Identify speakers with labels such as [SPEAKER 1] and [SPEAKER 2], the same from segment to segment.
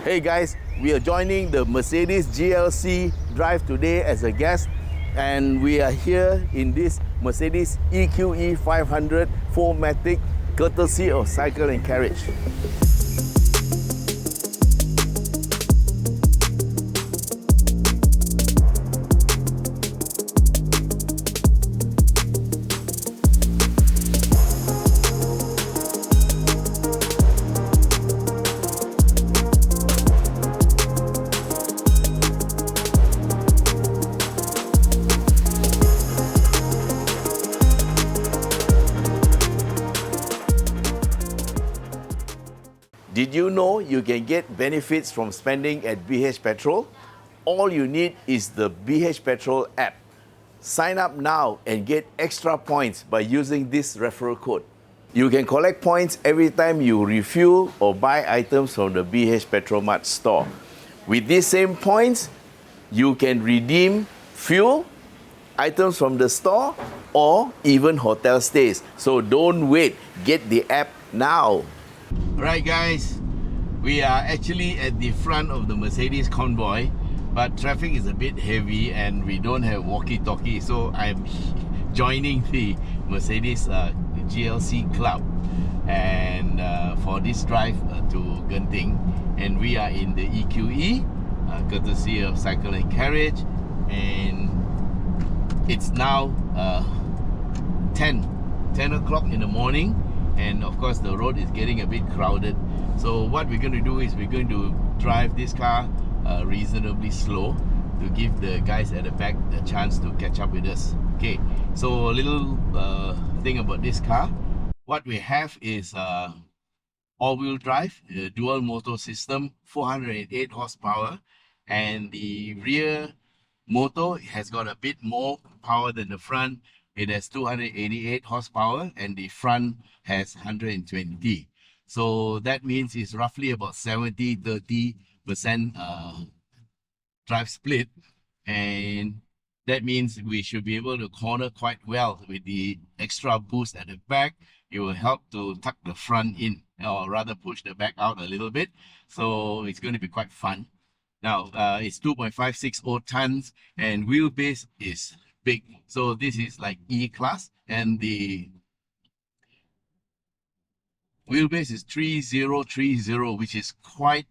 [SPEAKER 1] Hey guys, we are joining the Mercedes GLC drive today as a guest, and we are here in this Mercedes EQE 500 4MATIC courtesy of Cycle and Carriage. Did you know you can get benefits from spending at BH Petrol? All you need is the BH Petrol app. Sign up now and get extra points by using this referral code. You can collect points every time you refuel or buy items from the BH Petrol Mart store. With these same points, you can redeem fuel, items from the store, or even hotel stays. So don't wait, get the app now. Alright guys, we are actually at the front of the Mercedes Convoy, but traffic is a bit heavy and we don't have walkie-talkie, so I'm joining the Mercedes GLC Club and for this drive to Genting, and we are in the EQE courtesy of Cycle and Carriage, and it's now 10 o'clock in the morning. And of course the road is getting a bit crowded, so what we're going to do is we're going to drive this car reasonably slow to give the guys at the back a chance to catch up with us. Okay, so a little thing about this car. What we have is all-wheel drive, dual motor system, 408 horsepower, and the rear motor has got a bit more power than the front. It has 288 horsepower and the front has 120. So that means it's roughly about 70-30% drive split. And that means we should be able to corner quite well with the extra boost at the back. It will help to tuck the front in, or rather push the back out a little bit. So it's going to be quite fun. Now, it's 2.560 tons and wheelbase is big, so this is like E-Class, and the wheelbase is 3030, which is quite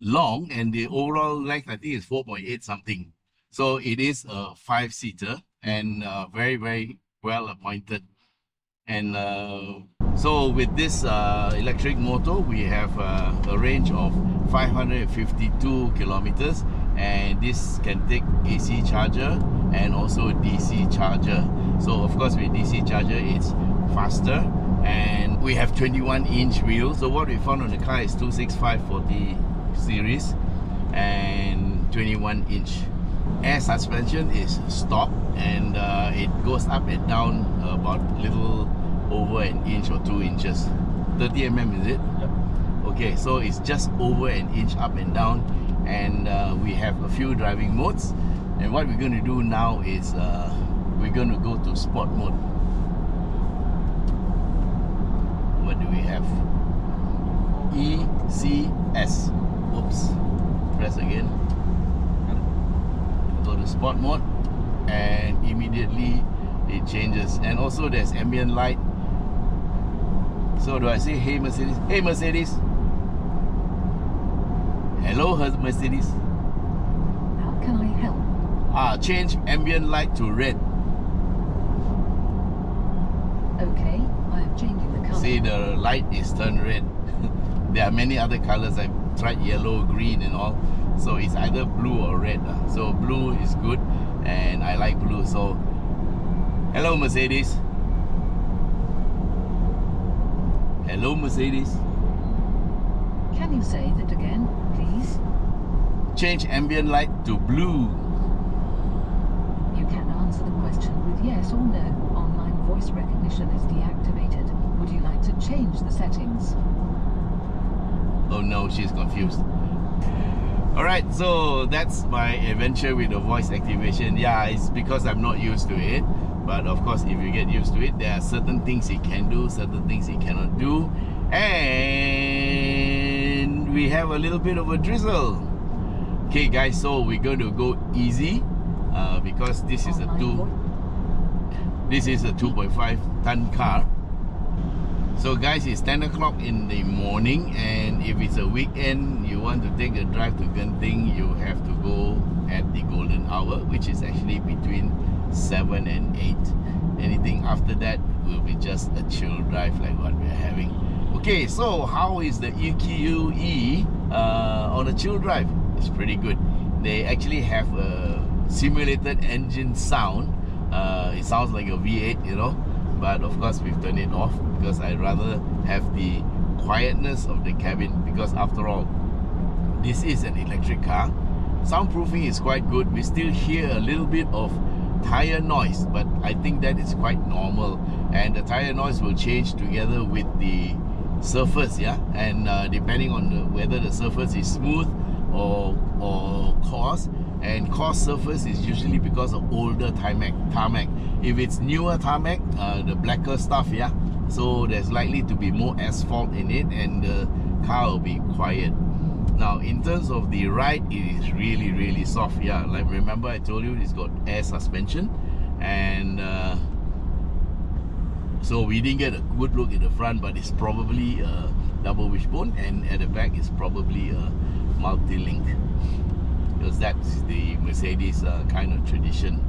[SPEAKER 1] long, and the overall length I think is 4.8 something. So it is a 5-seater and very, very well appointed. And so with this electric motor, we have a range of 552 kilometers, and this can take AC charger and also DC charger. So of course with DC charger it's faster, and we have 21-inch wheels. So what we found on the car is 265/40 series and 21-inch. Air suspension is stock, and it goes up and down about little over an inch or 2 inches. 30 mm is it? Yep. Okay, so it's just over an inch up and down, and we have a few driving modes. And what we're going to do now is we're going to go to sport mode. What do we have? ECS. Oops. Press again. Go to sport mode, and immediately it changes. And also there's ambient light. So do I say hey Mercedes? Hey Mercedes. Hello Mercedes.
[SPEAKER 2] How can I help?
[SPEAKER 1] Change ambient light to red.
[SPEAKER 2] Okay, I am changing the color.
[SPEAKER 1] See, the light is turned red. There are many other colors. I've tried yellow, green and all. So it's either blue or red. So blue is good, and I like blue. So hello Mercedes. Hello Mercedes.
[SPEAKER 2] Can you say that again, please?
[SPEAKER 1] Change ambient light to blue.
[SPEAKER 2] You can answer the question with yes or no. Online voice recognition is deactivated. Would you like to change the settings?
[SPEAKER 1] Oh no, she's confused. Alright, so that's my adventure with the voice activation. Yeah, it's because I'm not used to it. But of course, if you get used to it, there are certain things it can do, certain things it cannot do. And we have a little bit of a drizzle. Okay guys, so we're going to go easy because this is a 2.5 ton car. So guys, it's 10 o'clock in the morning, and if it's a weekend you want to take a drive to Genting, you have to go at the golden hour, which is actually between 7 and 8. Anything after that will be just a chill drive like what we're having. Okay, so how is the EQE on a chill drive? It's pretty good. They actually have a simulated engine sound. It sounds like a V8, you know, but of course we've turned it off because I'd rather have the quietness of the cabin, because after all, this is an electric car. Soundproofing is quite good. We still hear a little bit of tire noise, but I think that is quite normal, and the tire noise will change together with the surface, yeah, and depending on whether the surface is smooth or coarse. And coarse surface is usually because of older tarmac. If it's newer tarmac, the blacker stuff, yeah, so there's likely to be more asphalt in it and the car will be quiet. Now in terms of the ride, it is really soft, yeah. Like, remember I told you it's got air suspension, and so we didn't get a good look at the front, but it's probably a double wishbone, and at the back is probably a multi-link, because that's the Mercedes kind of tradition.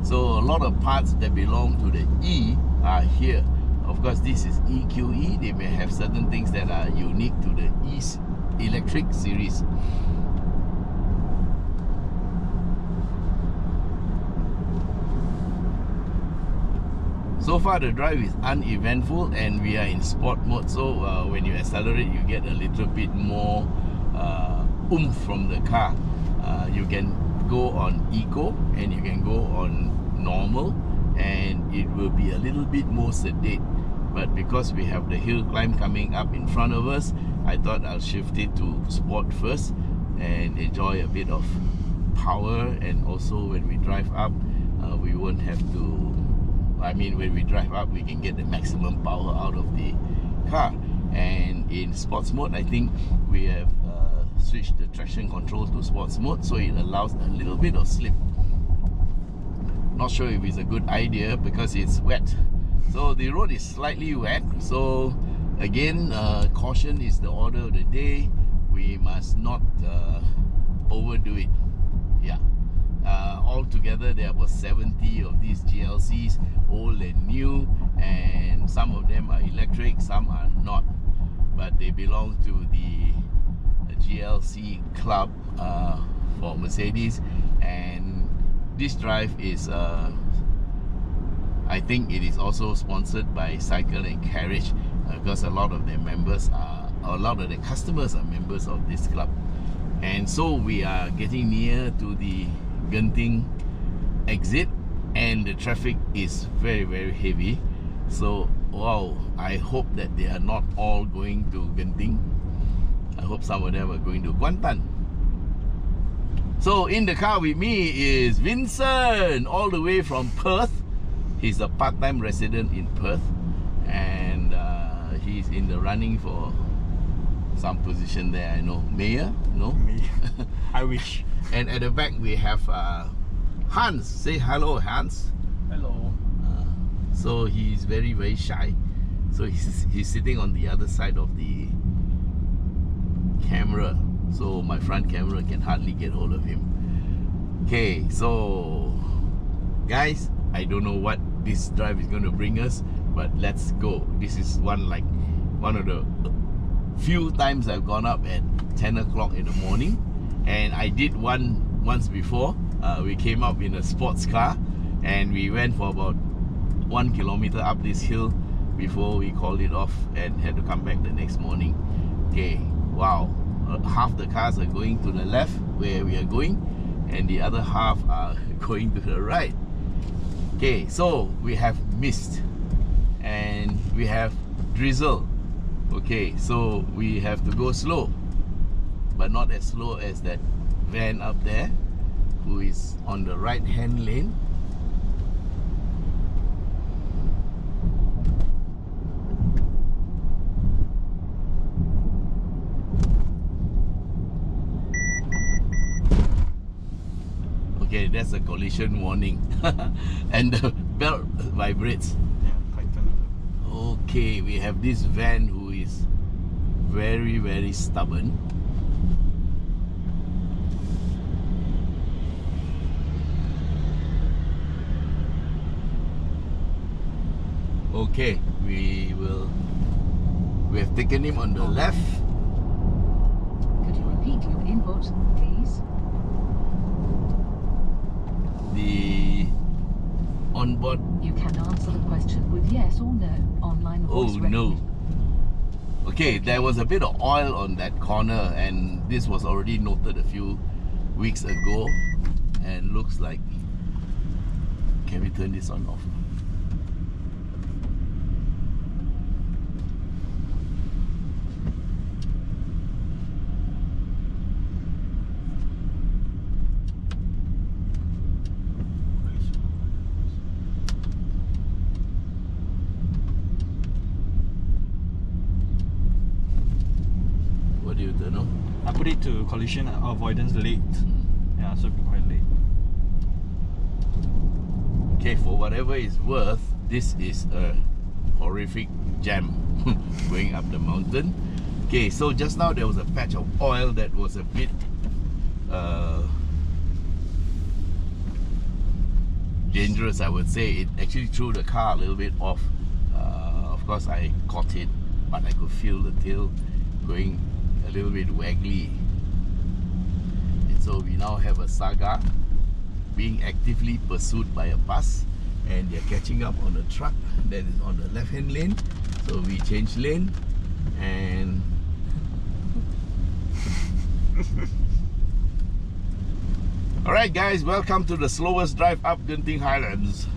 [SPEAKER 1] So a lot of parts that belong to the E are here. Of course, this is EQE. They may have certain things that are unique to the E's electric series. So far the drive is uneventful, and we are in sport mode, so when you accelerate you get a little bit more oomph from the car. You can go on eco and you can go on normal, and it will be a little bit more sedate, but because we have the hill climb coming up in front of us, I thought I'll shift it to sport first and enjoy a bit of power. And also when we drive up, we won't have to, I mean, when we drive up we can get the maximum power out of the car. And in sports mode, I think we have switched the traction control to sports mode, so it allows a little bit of slip. Not sure if it's a good idea because it's wet. So the road is slightly wet, so again, caution is the order of the day. We must not overdo it. Yeah. Altogether there were 70 of these GLCs, old and new, and some of them are electric, some are not, but they belong to the GLC Club for Mercedes. And this drive is I think it is also sponsored by Cycle and Carriage, because a lot of their members are, a lot of the customers are members of this club. And so we are getting near to the Genting exit, and the traffic is very heavy. So wow, I hope that they are not all going to Genting. I hope some of them are going to Kuantan. So in the car with me is Vincent, all the way from Perth. He's a part-time resident in Perth, and he's in the running for some position there. I know, mayor? No?
[SPEAKER 3] Me. I wish.
[SPEAKER 1] And at the back we have Hans. Say hello, Hans.
[SPEAKER 3] Hello.
[SPEAKER 1] So he's very shy. So he's sitting on the other side of the camera, so my front camera can hardly get hold of him. Okay, so guys, I don't know what this drive is going to bring us, but let's go. This is one of the few times I've gone up at 10 o'clock in the morning, and I did once before. We came up in a sports car and we went for about 1 kilometer up this hill before we called it off and had to come back the next morning. Okay, wow, half the cars are going to the left where we are going, and the other half are going to the right. Okay, so we have mist and we have drizzle. Okay, so we have to go slow, but not as slow as that van up there who is on the right hand lane. Okay, that's a collision warning. And the belt vibrates.
[SPEAKER 3] Yeah, tighten.
[SPEAKER 1] Okay, we have this van who is very, very stubborn. Okay, we have taken him on the left.
[SPEAKER 2] Could you repeat your input, please?
[SPEAKER 1] The onboard.
[SPEAKER 2] You can answer the question with yes or no. Online voice
[SPEAKER 1] Oh no.
[SPEAKER 2] recognition.
[SPEAKER 1] Okay, there was a bit of oil on that corner, and this was already noted a few weeks ago, and looks like, can we turn this on off? What do you turn on?
[SPEAKER 3] I put it to collision avoidance late. Yeah, so it'll be quite late.
[SPEAKER 1] Okay, for whatever it's worth, this is a horrific jam going up the mountain. Okay, so just now there was a patch of oil that was a bit dangerous, I would say. It actually threw the car a little bit off. Of course, I caught it, but I could feel the tail going a little bit waggly. And so we now have a saga being actively pursued by a bus, and they're catching up on a truck that is on the left-hand lane. So we change lane, and alright guys, welcome to the slowest drive up Genting Highlands.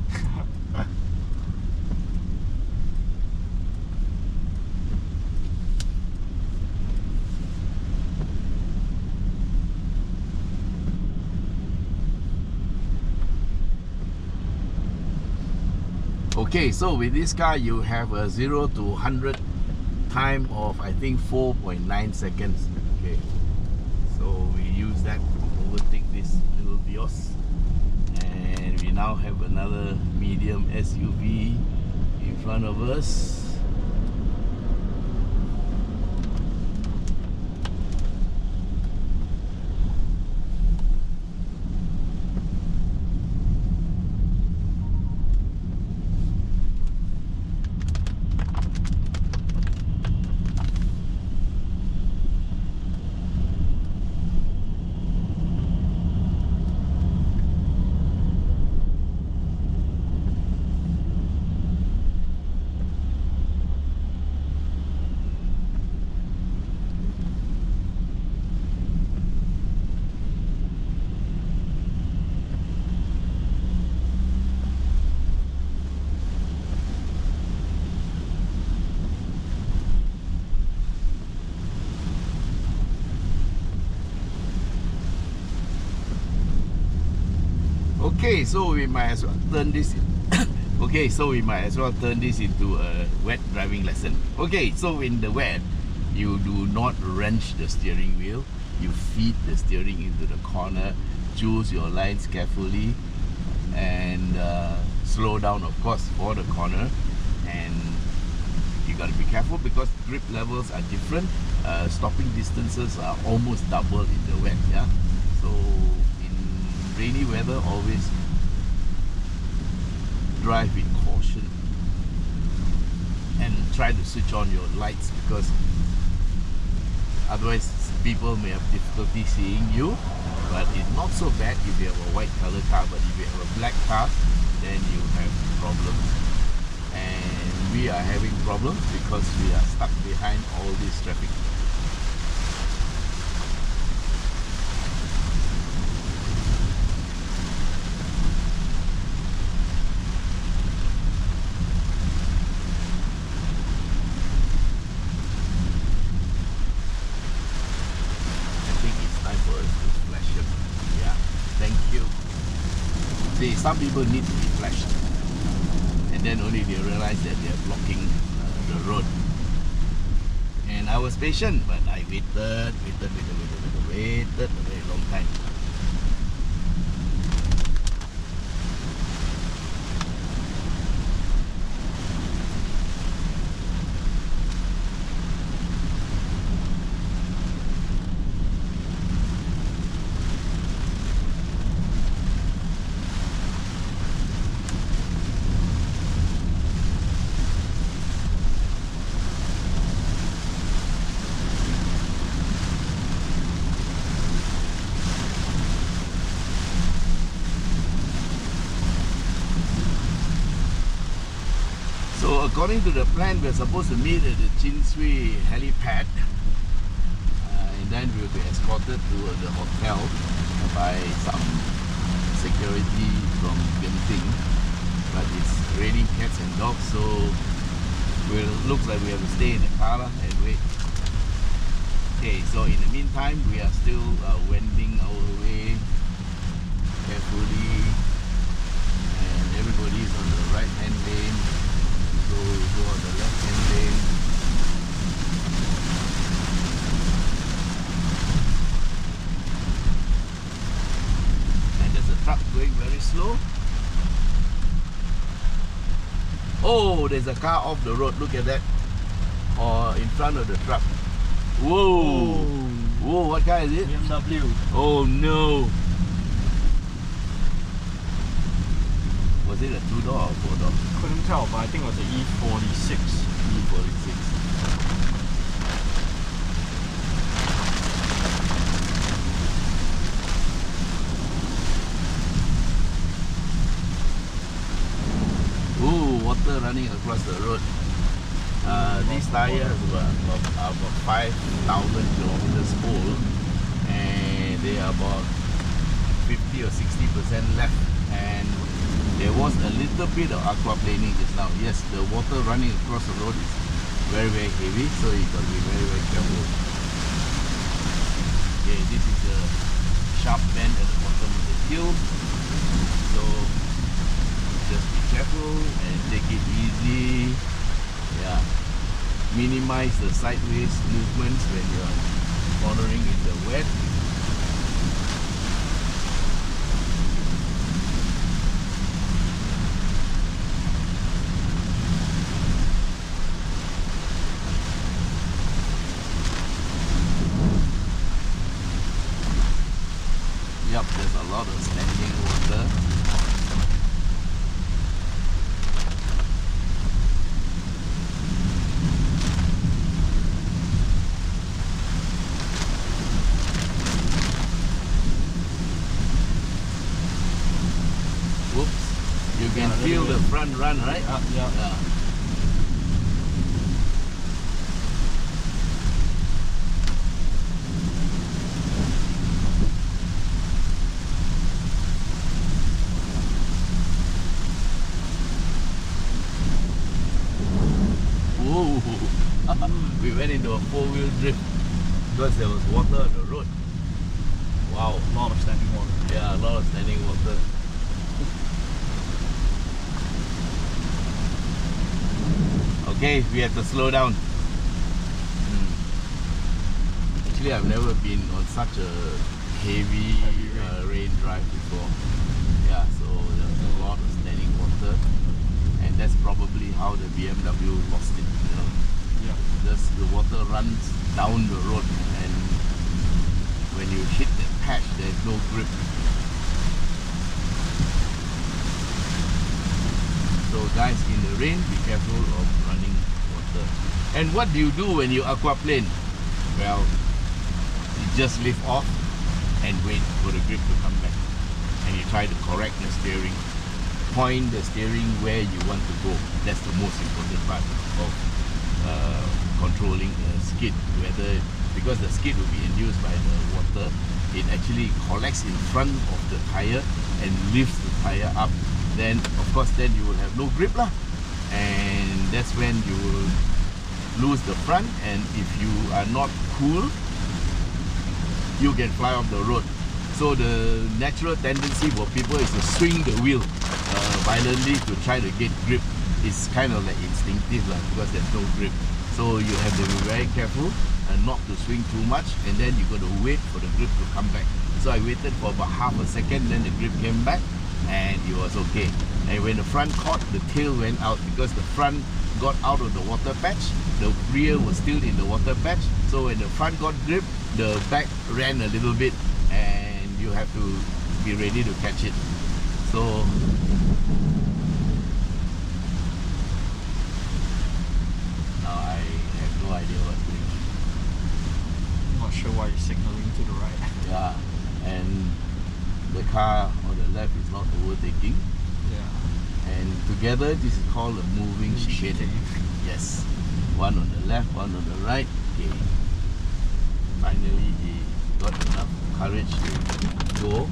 [SPEAKER 1] Okay, so with this car you have a 0 to 100 time of I think 4.9 seconds. Okay, so we use that to overtake this little Vios, and we now have another medium SUV in front of us. Okay, so we might as well turn this in. Okay, so we might as well turn this into a wet driving lesson. Okay, so in the wet, you do not wrench the steering wheel. You feed the steering into the corner, choose your lines carefully, and slow down, of course, for the corner. And you got to be careful because grip levels are different. Stopping distances are almost double in the wet. Yeah, so rainy weather, always drive with caution and try to switch on your lights, because otherwise people may have difficulty seeing you. But it's not so bad if you have a white color car, but if you have a black car, then you have problems. And we are having problems because we are stuck behind all this traffic. Some people need to be flashed, and then only they realize that they are blocking the road. And I was patient, but I waited a very long time. according to the plan, we're supposed to meet at the Chin Swee helipad, and then we'll be escorted to the hotel by some security from Genting. But it's raining cats and dogs, so looks like we have to stay in the car and wait. Okay, so in the meantime, we are still wending our way carefully, and everybody's on the right hand lane, so we go on the left hand lane. And there's a truck going very slow. Oh, there's a car off the road, look at that. Or in front of the truck. Whoa! Whoa, what car is it?
[SPEAKER 3] BMW.
[SPEAKER 1] Oh no! Was it a 2-door or 4-door?
[SPEAKER 3] Couldn't tell, but I think it was an E46.
[SPEAKER 1] E46. Ooh, water running across the road. These tires were about 5,000 kilometers old, and they are about 50 or 60% left, and there was a little bit of aquaplaning just now. Yes, the water running across the road is very heavy, so you got to be very careful. Okay, this is a sharp bend at the bottom of the hill, so just be careful and take it easy. Yeah, minimize the sideways movements when you are cornering in the wet. Yup, there's a lot of standing water. You can feel the front run, right? Yeah. Whoa! We went into a 4-wheel drift because there was water on the road. Wow.
[SPEAKER 3] A lot of standing water.
[SPEAKER 1] Yeah, a lot of standing water. Okay, we have to slow down. Actually, I've never been on such a heavy rain drive before. Yeah, so there's a lot of standing water, and that's probably how the BMW lost it. You know,
[SPEAKER 3] Yeah.
[SPEAKER 1] just the water runs down the road, and when you hit that patch, there's no grip. So guys, in the rain, be careful of running water. And what do you do when you aquaplane? Well, you just lift off and wait for the grip to come back. And you try to correct the steering. Point the steering where you want to go. That's the most important part of controlling the skid. Because the skid will be induced by the water, it actually collects in front of the tire and lifts the tire up. Then of course you will have no grip lah, and that's when you will lose the front, and if you are not cool, you can fly off the road. So the natural tendency for people is to swing the wheel violently to try to get grip. It's kind of like instinctive lah, because there's no grip. So you have to be very careful and not to swing too much, and then you got to wait for the grip to come back. So I waited for about half a second, then the grip came back, and it was okay. And when the front caught, the tail went out because the front got out of the water patch, the rear was still in the water patch. So when the front got grip, the back ran a little bit, and you have to be ready to catch it. So now I have no idea what's going on.
[SPEAKER 3] Not sure why you're signaling to the right.
[SPEAKER 1] Yeah, and the car on the left is not overtaking,
[SPEAKER 3] Yeah.
[SPEAKER 1] And together, this is called a moving chicane. Yes. One on the left, one on the right. Okay. Finally, he got enough courage to go.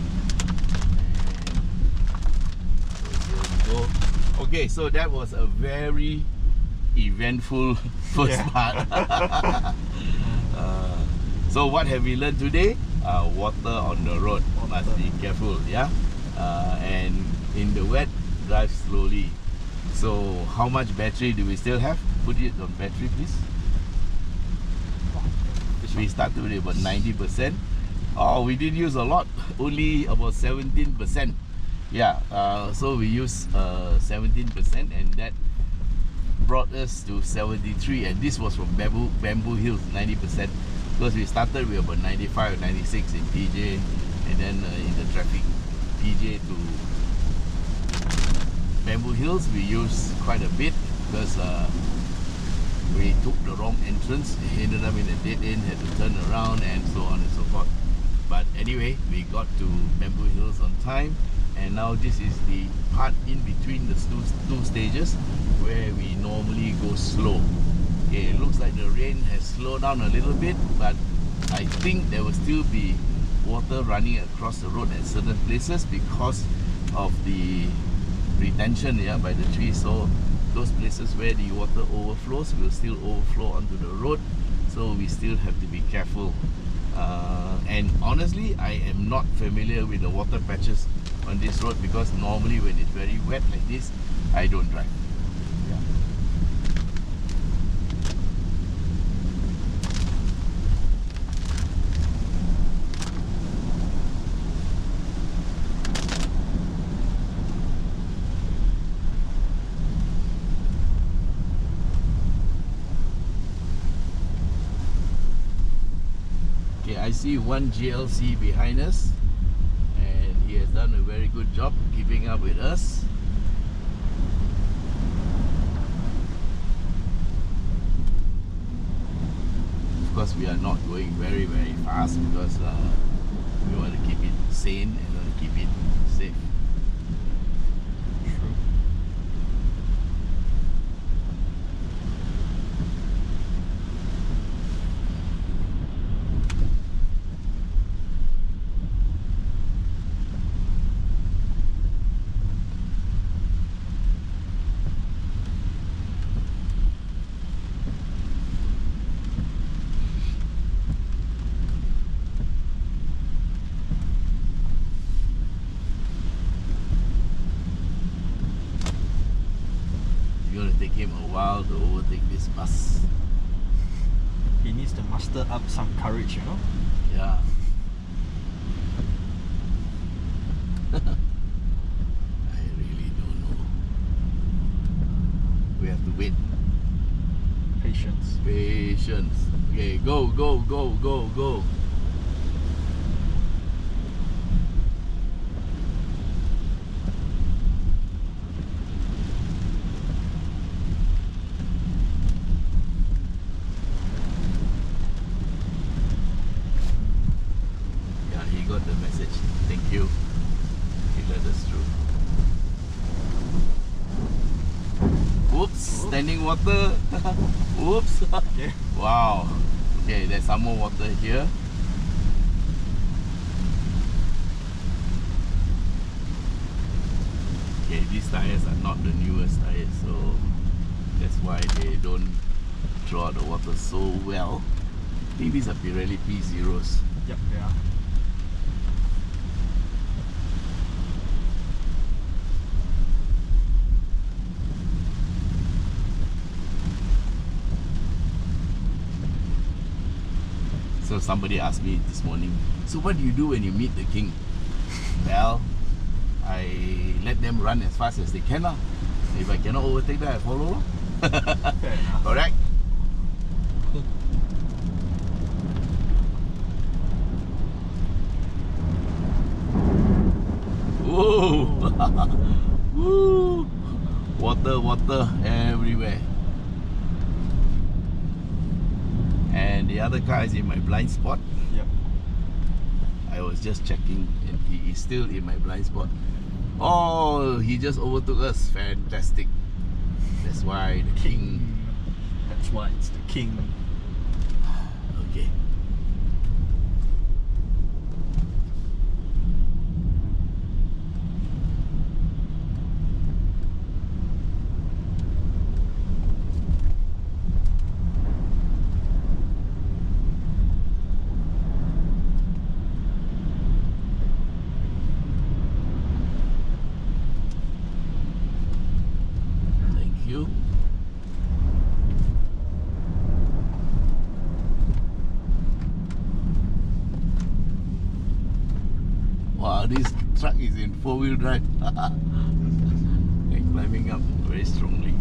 [SPEAKER 1] And so here we go. Okay, so that was a very eventful first part. So what have we learned today? Water on the road. Must be careful, yeah? And in the wet, drive slowly. So how much battery do we still have? Put it on battery, please. We started with about 90%. Oh, we didn't use a lot. Only about 17%. Yeah, so we used 17%, and that brought us to 73, and this was from Bamboo Hills, 90%, because we started with about 95 or 96 in PJ, and then in the traffic PJ to Bamboo Hills we used quite a bit, because we took the wrong entrance, ended up in a dead end, had to turn around and so on and so forth. But anyway, we got to Bamboo Hills on time, and now this is the part in between the two stages where we normally go slow. Okay, it looks like the rain has slowed down a little bit, but I think there will still be water running across the road at certain places because of the retention, yeah, by the trees. So those places where the water overflows will still overflow onto the road, so we still have to be careful. And honestly, I am not familiar with the water patches on this road, because normally when it's very wet like this, I don't drive. Yeah. Okay, I see one GLC behind us, and he has done a very good job keeping up with us. Of course, we are not going very fast, because we want to keep it sane and want to keep it safe.
[SPEAKER 3] True.
[SPEAKER 1] It's going to take him a while to overtake this bus.
[SPEAKER 3] He needs to muster up some courage, you know.
[SPEAKER 1] Yeah. I really don't know. We have to wait.
[SPEAKER 3] Patience.
[SPEAKER 1] Patience. Okay, go, go, go, go, go. Yeah, he got the message. Thank you. He let us through. Whoops, standing water. Whoops.
[SPEAKER 3] Okay.
[SPEAKER 1] Wow. Okay, there's some more water here. Okay, these tires are not the newest tires, so that's why they don't draw the water so well. I think these are Pirelli P0s.
[SPEAKER 3] Yep, they are.
[SPEAKER 1] So somebody asked me this morning, so what do you do when you meet the king? Well, I let them run as fast as they can. If I cannot overtake them, I follow.
[SPEAKER 3] Fair enough.
[SPEAKER 1] Correct? Whoa! Woo! Water, water everywhere. And the other car is in my blind spot.
[SPEAKER 3] Yep.
[SPEAKER 1] I was just checking, and he is still in my blind spot. Oh, he just overtook us. Fantastic. That's why the king.
[SPEAKER 3] That's why it's the king.
[SPEAKER 1] Okay. Thank you. Wow, this truck is in 4-wheel drive. And climbing up very strongly.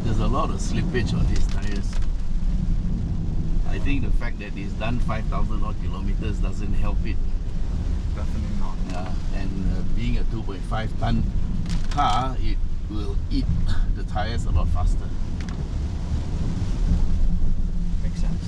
[SPEAKER 1] There's a lot of slippage on these tires. I think the fact that it's done 5,000 odd kilometers doesn't help it.
[SPEAKER 3] Definitely not.
[SPEAKER 1] And being a 2.5 ton car, it will eat the tires a lot faster.
[SPEAKER 3] Makes sense.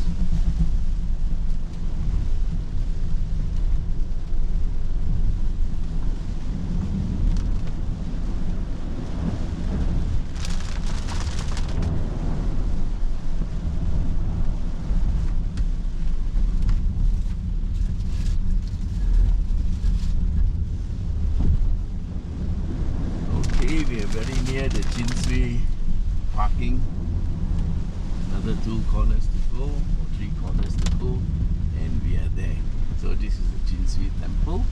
[SPEAKER 1] Okay, we are very near the Jinsui parking. Another 2 corners to go, or 3 corners to go, and we are there. So this is the Jinsui temple.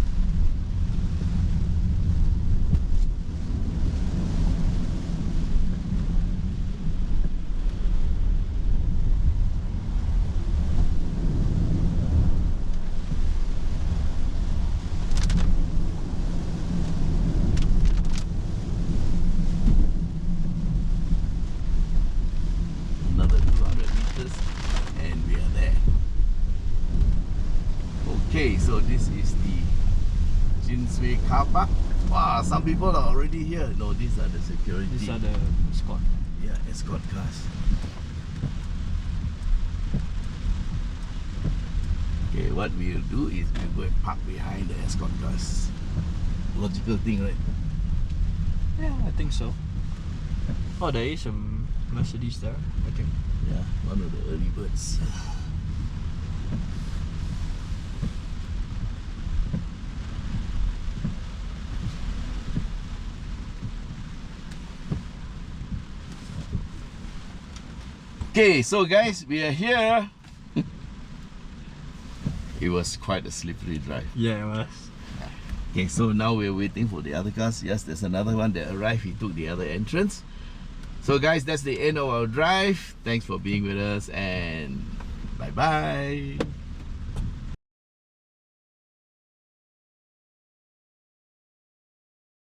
[SPEAKER 1] Another 200 meters and we are there. Okay, so this is the Jinsui car park. Wow, some people are already here. No, these are the security.
[SPEAKER 3] These are the escort.
[SPEAKER 1] Yeah, escort cars. Okay, what we'll do is we'll go and park behind the escort cars. Logical thing, right?
[SPEAKER 3] Yeah, I think so. Oh, there is a Mercedes there, I think.
[SPEAKER 1] Yeah, one of the early birds. Okay, so guys, we are here. It was quite a slippery drive.
[SPEAKER 3] Yeah, it was.
[SPEAKER 1] Okay, so now we're waiting for the other cars. Yes, there's another one that arrived. He took the other entrance. So guys, that's the end of our drive. Thanks for being with us and bye-bye.